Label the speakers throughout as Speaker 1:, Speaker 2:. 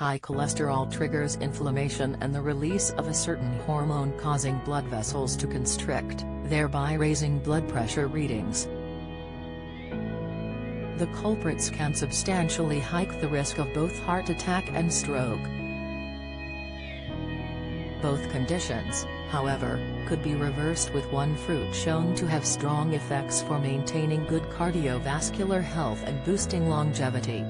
Speaker 1: High cholesterol triggers inflammation and the release of a certain hormone causing blood vessels to constrict, thereby raising blood pressure readings. The culprits can substantially hike the risk of both heart attack and stroke. Both conditions, however, could be reversed with one fruit shown to have strong effects for maintaining good cardiovascular health and boosting longevity.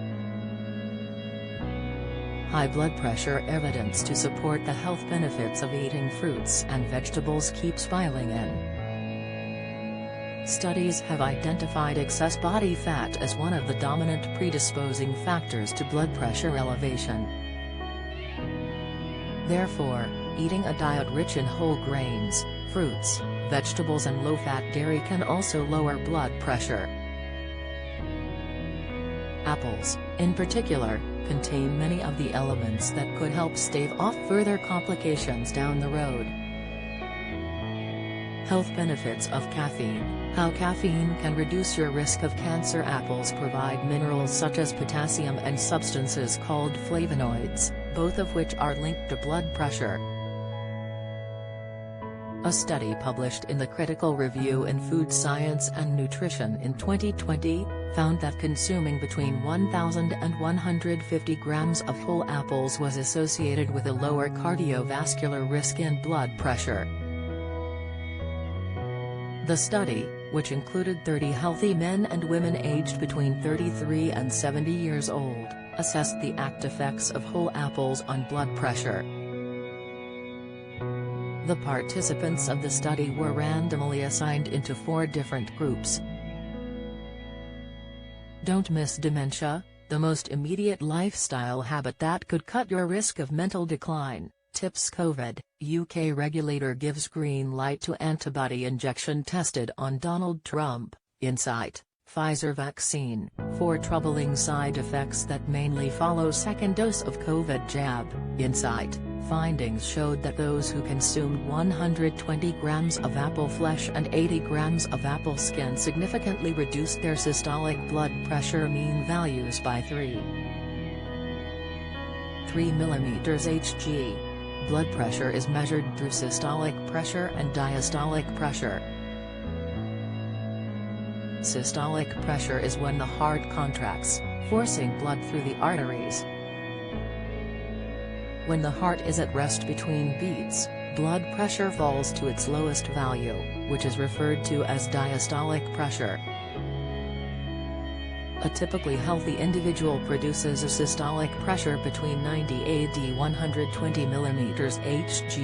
Speaker 1: High blood pressure evidence to support the health benefits of eating fruits and vegetables keeps piling in. Studies have identified excess body fat as one of the dominant predisposing factors to blood pressure elevation. Therefore, eating a diet rich in whole grains, fruits, vegetables and low-fat dairy can also lower blood pressure. Apples, in particular, contain many of the elements that could help stave off further complications down the road. Health benefits of caffeine. How caffeine can reduce your risk of cancer. Apples provide minerals such as potassium and substances called flavonoids, both of which are linked to blood pressure. A study published in the Critical Review in Food Science and Nutrition in 2020, found that consuming between 1,000 and 150 grams of whole apples was associated with a lower cardiovascular risk in blood pressure. The study, which included 30 healthy men and women aged between 33 and 70 years old, assessed the ACT effects of whole apples on blood pressure. The participants of the study were randomly assigned into 4 different groups. Don't miss dementia, the most immediate lifestyle habit that could cut your risk of mental decline. Tips. COVID, UK regulator gives green light to antibody injection tested on Donald Trump. Insight, Pfizer vaccine, 4 troubling side effects that mainly follow second dose of COVID jab. Insight, findings showed that those who consumed 120 grams of apple flesh and 80 grams of apple skin significantly reduced their systolic blood pressure mean values by 3 mm Hg. Blood pressure is measured through systolic pressure and diastolic pressure. Systolic pressure is when the heart contracts, forcing blood through the arteries. When the heart is at rest between beats, blood pressure falls to its lowest value, which is referred to as diastolic pressure. A typically healthy individual produces a systolic pressure between 90 AD 120 mm Hg,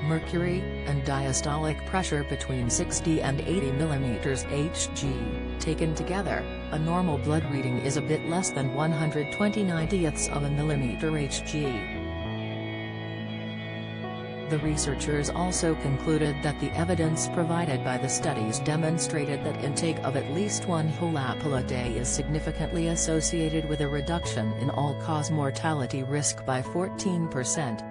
Speaker 1: mercury, and diastolic pressure between 60 and 80 mm Hg. Taken together, a normal blood reading is a bit less than 1/120th of a millimeter Hg. The researchers also concluded that the evidence provided by the studies demonstrated that intake of at least 1 whole apple a day is significantly associated with a reduction in all-cause mortality risk by 14%.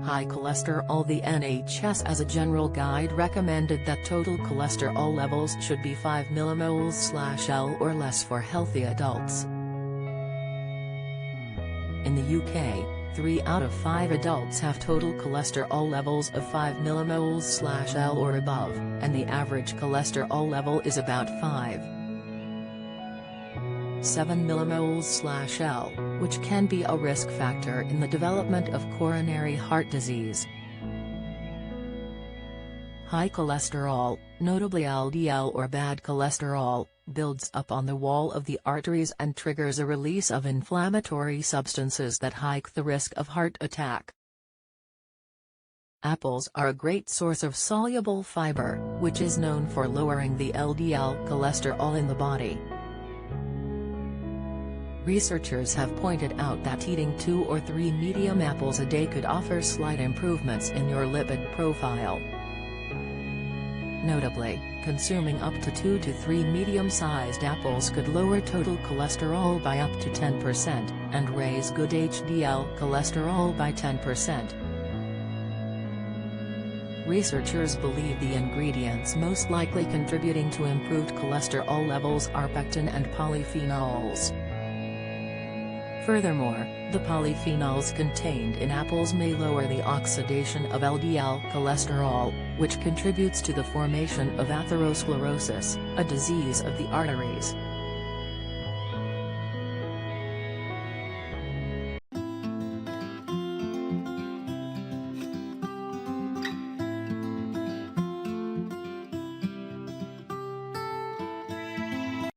Speaker 1: High cholesterol. The NHS as a general guide recommended that total cholesterol levels should be 5 mmol/L or less for healthy adults. In the UK, 3 out of 5 adults have total cholesterol levels of 5 mmol/L or above, and the average cholesterol level is about 5.7 mmol/L, which can be a risk factor in the development of coronary heart disease. High cholesterol, notably LDL or bad cholesterol, builds up on the wall of the arteries and triggers a release of inflammatory substances that hike the risk of heart attack. Apples are a great source of soluble fiber, which is known for lowering the LDL cholesterol in the body. Researchers have pointed out that eating 2 or 3 medium apples a day could offer slight improvements in your lipid profile. Notably, consuming up to 2 to 3 medium-sized apples could lower total cholesterol by up to 10%, and raise good HDL cholesterol by 10%. Researchers believe the ingredients most likely contributing to improved cholesterol levels are pectin and polyphenols. Furthermore, the polyphenols contained in apples may lower the oxidation of LDL cholesterol, which contributes to the formation of atherosclerosis, a disease of the arteries.